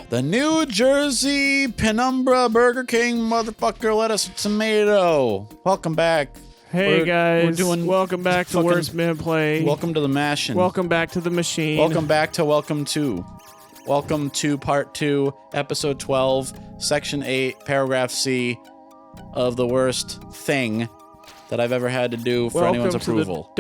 The New Jersey Penumbra Burger King motherfucker lettuce tomato. Welcome back. Hey guys, welcome back to fucking- Worst Men Play. Welcome to the mashin'. Welcome back to the machine. Welcome back to Welcome to. Welcome to Part 2, Episode 12, Section 8, Paragraph C of the worst thing that I've ever had to do for anyone's approval.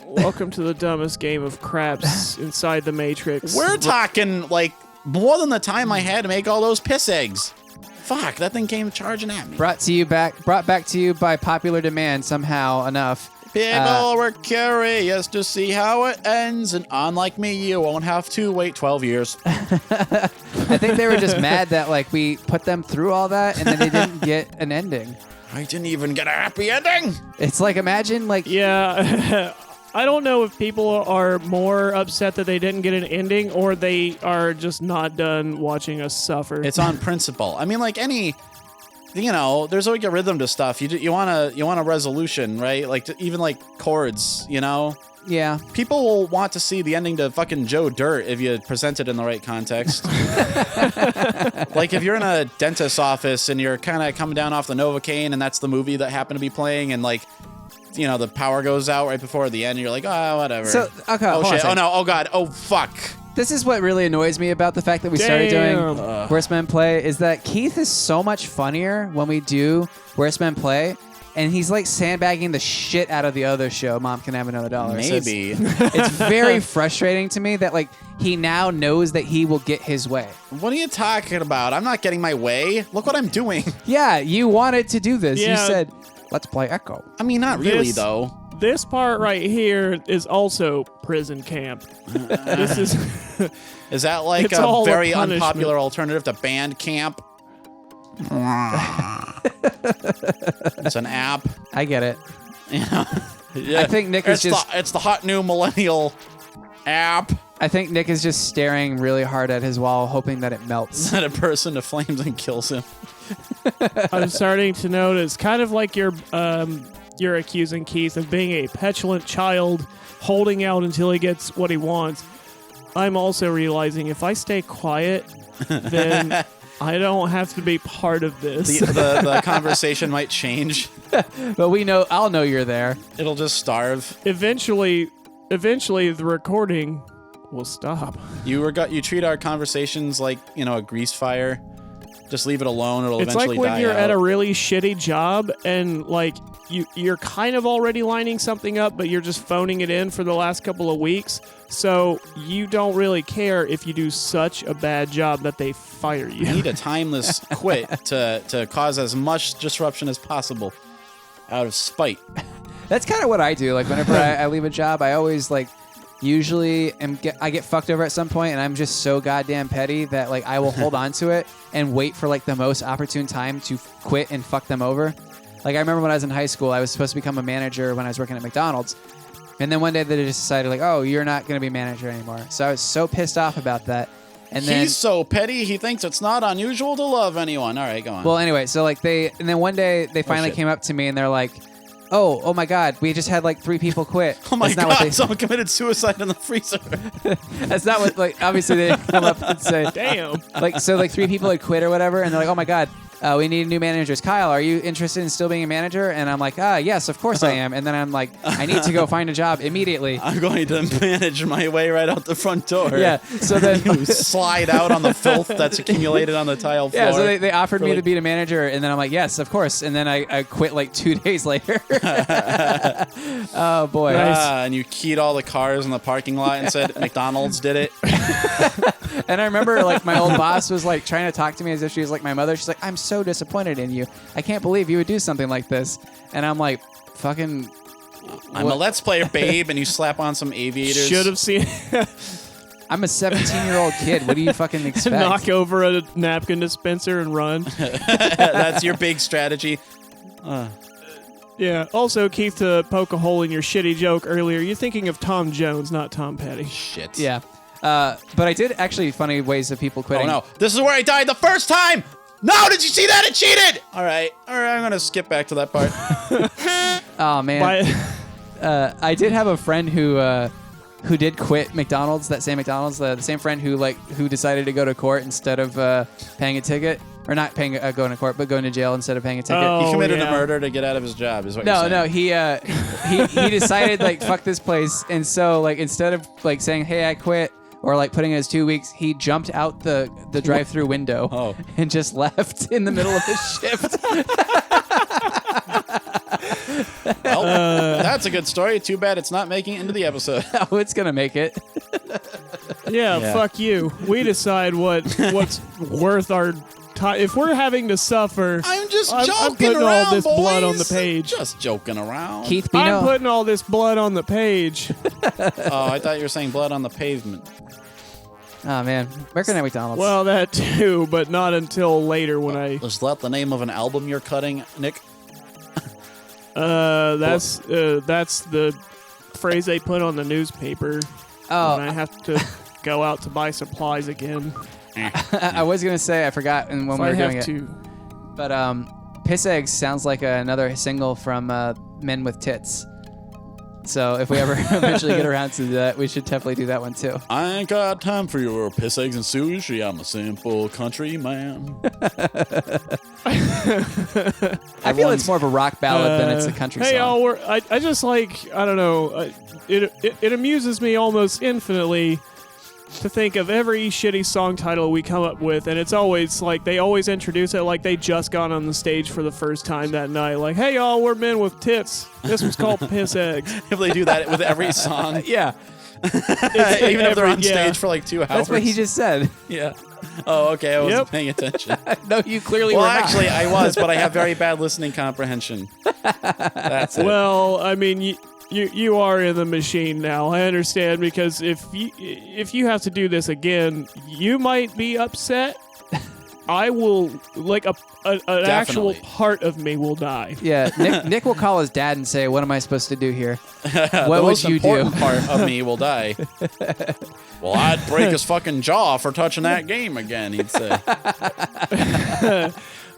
Welcome to the dumbest game of craps inside the Matrix. We're talking, like, more than the time I had to make all those piss eggs. Fuck, that thing came charging at me. Brought back to you by popular demand somehow enough. People were curious to see how it ends, and unlike me, you won't have to wait 12 years. I think they were just mad that like we put them through all that and then they didn't get an ending. I didn't even get a happy ending. It's like, imagine like... Yeah, I don't know if people are more upset that they didn't get an ending or they are just not done watching us suffer. It's on principle. I mean, like any... there's like a rhythm to stuff. You want a resolution, right? Like even like chords, Yeah. People will want to see the ending to fucking Joe Dirt if you present it in the right context. Like if you're in a dentist's office and you're kind of coming down off the Novocaine and that's the movie that happened to be playing and like, the power goes out right before the end and you're like, oh, whatever. So, okay, oh, hold on a shit. Oh, second. no. Oh, God. Oh, fuck. This is what really annoys me about the fact that we started doing Worst Men Play is that Keith is so much funnier when we do Worst Men Play, and he's like sandbagging the shit out of the other show, Mom Can Have Another Dollar. Maybe. So it's very frustrating to me that like he now knows that he will get his way. What are you talking about? I'm not getting my way. Look what I'm doing. Yeah, you wanted to do this. Yeah. You said, let's play Echo. I mean, not really, though. This part right here is also prison camp. This is... Is that like It's a all a very punishment. unpopular alternative to band camp? It's an app. I get it. Yeah. I think Nick is just... It's the hot new millennial app. I think Nick is just staring really hard at his wall, hoping that it melts. Set a person to flames and kills him. I'm starting to notice, kind of like you're accusing Keith of being a petulant child holding out until he gets what he wants. I'm also realizing if I stay quiet, then I don't have to be part of this. The conversation might change. But I'll know you're there. It'll just starve. Eventually the recording will stop. You treat our conversations like, a grease fire. Just leave it alone. It'll It's eventually like when die you're out. at a really shitty job and like you're kind of already lining something up, but you're just phoning it in for the last couple of weeks. So you don't really care if you do such a bad job that they fire you. You need a timeless quit to cause as much disruption as possible out of spite. That's kind of what I do. Like whenever I leave a job, I always like usually I get fucked over at some point, and I'm just so goddamn petty that like I will hold on to it and wait for like the most opportune time to quit and fuck them over. Like I remember when I was in high school, I was supposed to become a manager when I was working at McDonald's, and then one day they just decided like, oh, you're not going to be manager anymore. So I was so pissed off about that. And then He's so petty, he thinks it's not unusual to love anyone. All right, go on. well, anyway, so like and then one day they finally shit. came up to me and they're like, oh my God, we just had like 3 people quit. Oh my That's not what God, someone committed suicide in the freezer. That's not what, like, obviously they didn't come up and say, Damn. like, so like 3 people had quit or whatever, and they're like, oh my God, we need new managers. Kyle, are you interested in still being a manager? And I'm like, yes, of course I am. And then I'm like, I need to go find a job immediately. I'm going to manage my way right out the front door. Yeah, so then... You slide out on the filth that's accumulated on the tile floor. Yeah, so they offered me like- to be the manager, and then I'm like, yes, of course. And then I quit like 2 days later. Oh, boy. And you keyed all the cars in the parking lot and said, McDonald's did it. And I remember like my old boss was like trying to talk to me as if she was like my mother. She's like, I'm so disappointed in you. I can't believe you would do something like this. And I'm like, fucking... I'm a Let's Player, babe, and you slap on some aviators. Should have seen I'm a 17-year-old kid. What do you fucking expect? knock over a napkin dispenser and run. That's your big strategy. Yeah. Also, Keith, to poke a hole in your shitty joke earlier, you're thinking of Tom Jones, not Tom Petty. Shit. Yeah. But I did actually funny ways of people quitting. Oh, no. This is where I died the first time! No, did you see that? It cheated! All right, I'm going to skip back to that part. Oh, man. I did have a friend who who did quit McDonald's, that same McDonald's, the same friend who decided to go to court instead of paying a ticket, or not paying going to court, but going to jail instead of paying a ticket. He committed a yeah. murder to get out of his job. Is what you're saying. No, he decided like fuck this place, and so like instead of like saying hey I quit or like putting it as 2 weeks, he jumped out the drive-through window and just left in the middle of his shift. Well, that's a good story. Too bad it's not making it into the episode. Oh, it's gonna make it. Yeah, fuck you. We decide what's worth our time. If we're having to suffer, I'm just joking I'm putting around, all this boys. blood on the page. Just joking around. Keith I'm Bino. putting all this blood on the page. Oh, I thought you were saying blood on the pavement. Oh man, working at McDonald's. Well, that too, but not until later when I. Is that the name of an album you're cutting, Nick? That's the phrase they put on the newspaper. Oh. When I have to go out to buy supplies again. I was gonna say I forgot when we If were I doing have it. to. But Piss Eggs sounds like another single from Men With Tits. So if we ever eventually get around to that, we should definitely do that one too. I ain't got time for your piss, eggs, and sushi. I'm a simple country man. I feel it's more of a rock ballad than it's a country Hey, song. y'all, I just like, I don't know, it amuses me almost infinitely to think of every shitty song title we come up with, and it's always like they always introduce it like they just got on the stage for the first time that night. Like, hey, y'all, we're Men With Tits. This was called Piss Eggs. If they do that with every song, Yeah, even if they're on yeah. stage for like 2 hours. that's what he just said. Yeah. Oh, okay. I wasn't Yep. paying attention. No, you clearly Well, were not. actually, I was, but I have very bad listening comprehension. That's it. Well, I mean, you are in the machine now. I understand, because if you have to do this again, you might be upset. I will, like an actual part of me will die. Yeah, Nick will call his dad and say, "What am I supposed to do here? the What most would you do?" important part of me will die. Well, I'd break his fucking jaw for touching that game again, he'd say.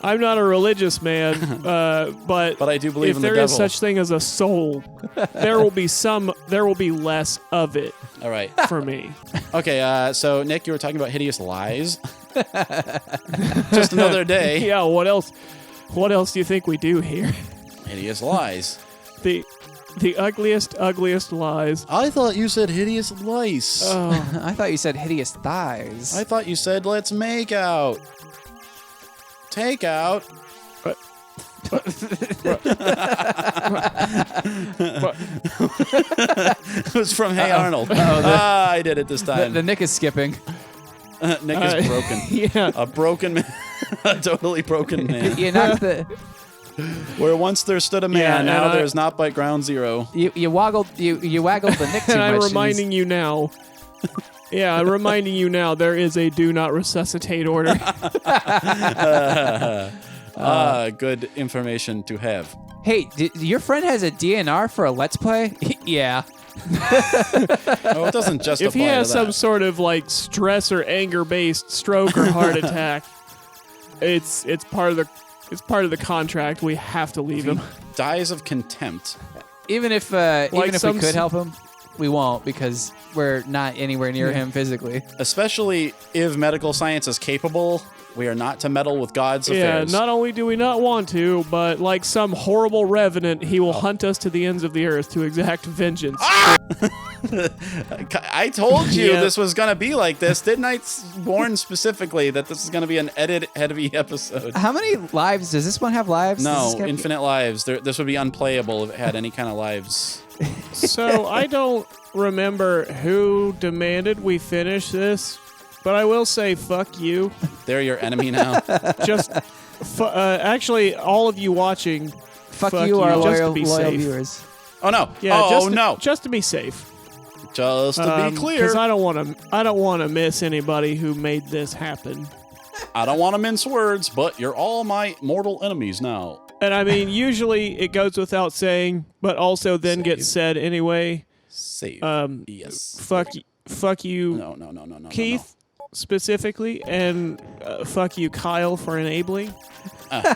I'm not a religious man, but I do believe if in the there is devil. such thing as a soul, there will be less of it All right. for me. Okay, so Nick, you were talking about hideous lies. Just another day. Yeah, what else? What else do you think we do here? Hideous lies. The ugliest lies. I thought you said hideous lice. Oh, I thought you said hideous thighs. I thought you said let's make out. Take out. It was from Hey Arnold. I did it this time. the Nick is skipping. Nick is broken. yeah. A broken man. A totally broken man. You knocked the. Where once there stood a man, Yeah, now and there is not but ground zero. You waggled the Nick too And I'm much. reminding you now. Yeah, I'm reminding you now. There is a do not resuscitate order. Good information to have. Hey, your friend has a DNR for a Let's Play? Yeah. Oh, it doesn't just If he apply has to some that. sort of like stress or anger based stroke or heart attack, it's part of the contract. We have to leave him. Dies of contempt. Even if we some could help him, we won't because we're not anywhere near him physically. Especially if medical science is capable, we are not to meddle with God's affairs. Yeah, not only do we not want to, but like some horrible revenant, he will hunt us to the ends of the earth to exact vengeance. I told you Yeah. this was going to be like this. Didn't I warn specifically that this is going to be an edit-heavy episode? How many lives does this one have? Lives? Does No, this have- infinite lives. This would be unplayable if it had any kind of lives. So I don't remember who demanded we finish this, but I will say fuck you. They're your enemy now. Just actually, all of you watching, Fuck you, our just to loyal be safe. viewers. Oh no! Yeah, oh no! just to be safe. Just to be clear, because I don't want to miss anybody who made this happen. I don't want to mince words, but you're all my mortal enemies now. And I mean, usually it goes without saying, but also then gets said anyway. Save. Yes. Fuck you, No. Keith specifically, and fuck you, Kyle, for enabling. Okay,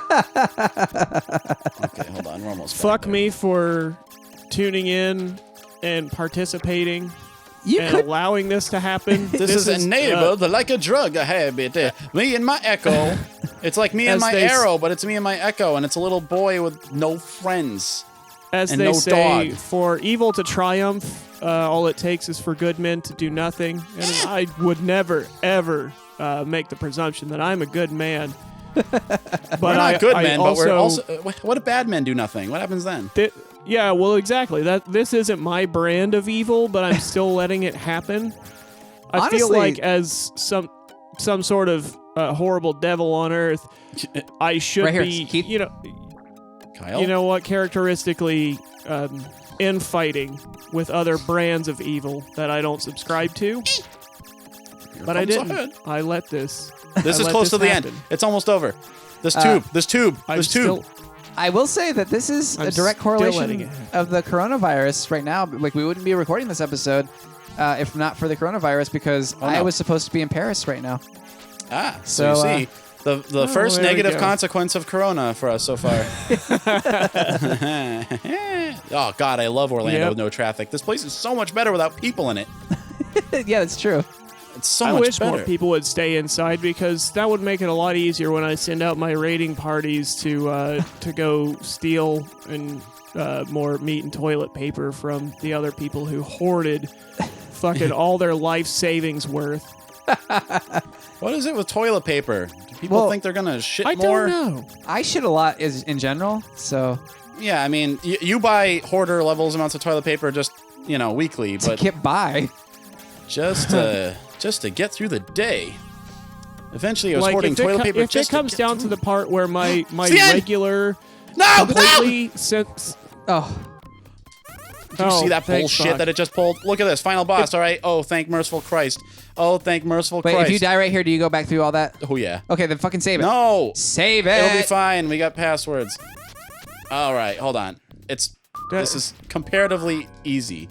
hold on. We're almost. Fuck me for tuning in and participating. and allowing this to happen. This is enabled like a drug habit. Me and my Echo. It's like me and my Arrow, but it's me and my Echo, and it's a little boy with no friends. As and they no say, dog. for evil to triumph, all it takes is for good men to do nothing. And I would never, ever make the presumption that I'm a good man. But We're not good men, but we're also. What if bad men do nothing? What happens then? Yeah, well, exactly. This isn't my brand of evil, but I'm still letting it happen. I feel Honestly- like as some sort of horrible devil on earth, I should Right here, be, Keith. Kyle? you know what, characteristically infighting with other brands of evil that I don't subscribe to. Here But I comes didn't. ahead. I let this. This I is let close this to the happen. end. It's almost over. This I'm tube. still- I will say that this is I'm a direct still letting correlation it happen. of the coronavirus right now. Like, we wouldn't be recording this episode if not for the coronavirus, because I was supposed to be in Paris right now. So you see, the first there we negative go. consequence of Corona for us so far. Oh, God, I love Orlando Yep. with no traffic. This place is so much better without people in it. Yeah, that's true. It's so I much wish better. more people would stay inside, because that would make it a lot easier when I send out my raiding parties to go steal and more meat and toilet paper from the other people who hoarded fucking all their life savings worth. What is it with toilet paper? Do people think they're going to shit I more? don't know. I shit a lot in general, so Yeah, I mean, you buy hoarder levels amounts of toilet paper just, weekly, to but get by. just to get through the day. Eventually, I was Like, hoarding toilet paper if just it comes to get down through. to the part where my It's the end! regular No! completely sense. Oh, Do you see that thanks, bullshit fuck. that it just pulled? Look at this. Final boss, all right? Oh, thank merciful Christ. Oh, thank merciful wait, Christ. if you die right here, do you go back through all that? Oh, yeah. Okay, then fucking save it. No! Save It'll be it. fine. We got passwords. All right, hold on. This is comparatively easy.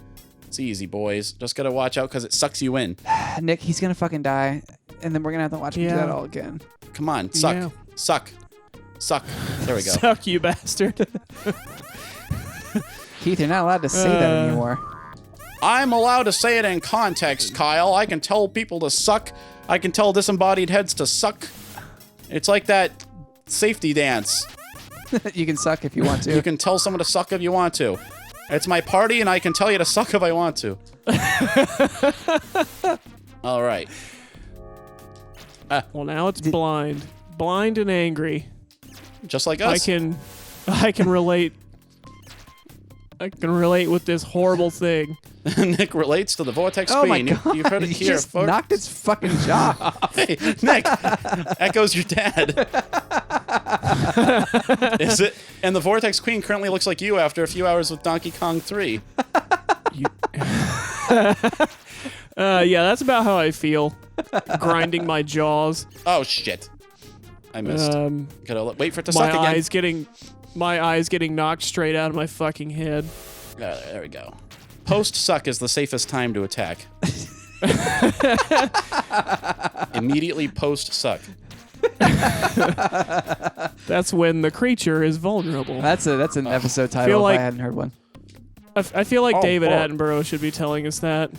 It's easy, boys. Just gotta watch out because it sucks you in. Nick, he's gonna fucking die, and then we're gonna have to watch him do Yeah. that all again. Come on, suck. Yeah. Suck. Suck. There we go. Suck, you bastard. Keith, you're not allowed to say that anymore. I'm allowed to say it in context, Kyle. I can tell people to suck. I can tell disembodied heads to suck. It's like that safety dance. You can suck if you want to. You can tell someone to suck if you want to. It's my party, and I can tell you to suck if I want to. All right. Well, now it's blind and angry. Just like us. I can relate. I can relate with this horrible thing. Nick relates to the Vortex Oh my Queen. god! You've heard it You here, just folks. knocked its fucking jaw. Hey, Nick. Echo's your dad. Is it? And the Vortex Queen currently looks like you after a few hours with Donkey Kong 3. Yeah, that's about how I feel. Grinding my jaws. Oh shit! I missed. Gotta wait for it to suck again. My eyes getting knocked straight out of my fucking head. There we go. Post suck is the safest time to attack. Immediately post suck. That's when the creature is vulnerable. That's an episode title. like- if I hadn't heard one. I feel like Oh, David boy. Attenborough should be telling us that.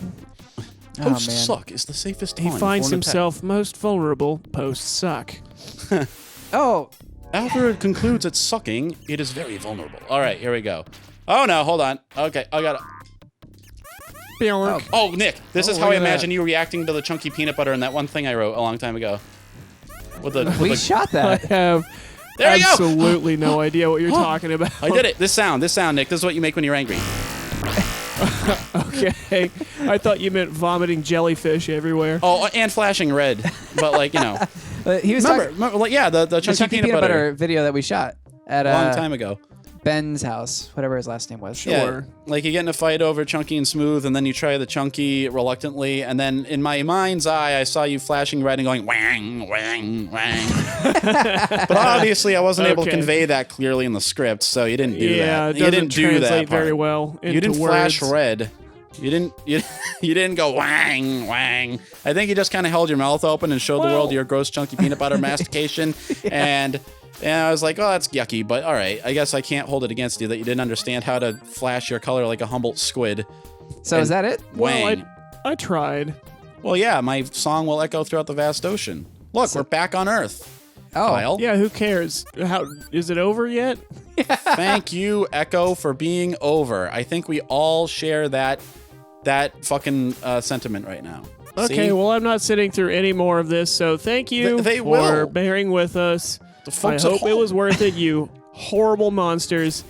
Post man. suck is the safest time. He finds for an attack. himself most vulnerable post suck. Oh, After it concludes its sucking, it is very vulnerable. All right, here we go. Oh no, hold on. Okay, I got it. Oh, Nick, this is Oh, how I look at imagine you reacting to the chunky peanut butter in that one thing I wrote a long time ago. With the, we with the- shot I that. have There we go. absolutely no idea what you're talking about. I did it. This sound, Nick. This is what you make when you're angry. Okay. I thought you meant vomiting jellyfish everywhere. Oh, and flashing red. But like, you know. He was Remember like, yeah, the the chunky peanut butter. video that we shot at A long time ago. Ben's house, whatever his last name was. Yeah, like you get in a fight over chunky and smooth, and then you try the chunky reluctantly, and then in my mind's eye, I saw you flashing red and going wang, wang, wang. But obviously, I wasn't able to Okay. convey that clearly in the script, so you didn't do Yeah, that. it You doesn't didn't do that translate part. very well into You didn't words. flash red. You didn't. You didn't go wang, wang. I think you just kind of held your mouth open and showed the world your gross chunky peanut butter mastication, and I was like, oh, that's yucky, but all right. I guess I can't hold it against you that you didn't understand how to flash your color like a Humboldt squid. So is that it? Wang. Well, I tried. Well, yeah, my song will echo throughout the vast ocean. Look, we're back on Earth. Oh, Kyle. Yeah, who cares? How is it over yet? Thank you, Echo, for being over. I think we all share that fucking sentiment right now. Okay, See? well, I'm not sitting through any more of this, so thank you They for will. bearing with us. The I folks at hope it home. was worth it, you horrible monsters.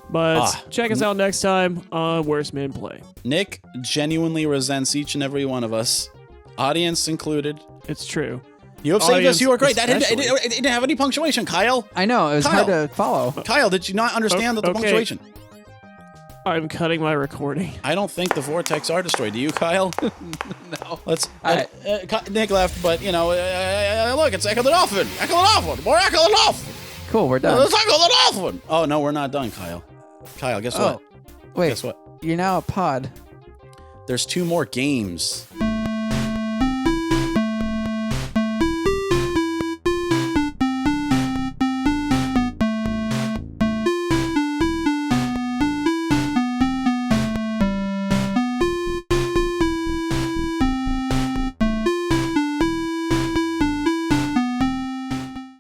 But check us out next time on Worst Men Play. Nick genuinely resents each and every one of us, audience included. It's true. You have saved us. Audience You were great. That especially. it didn't have any punctuation, Kyle. I know. It was Kyle. hard to follow. Kyle, did you not understand the Okay. punctuation? I'm cutting my recording. I don't think the vortex are destroyed. Do you, Kyle? No. Let's. All right. Nick left, but you know, look, it's Echo the Dolphin. Echo the Dolphin. More Echo the Dolphin. Cool. We're done. Let's Echo the Dolphin. Oh no, we're not done, Kyle. Kyle, guess what? Wait. Guess what? You're now a pod. There's 2 more games.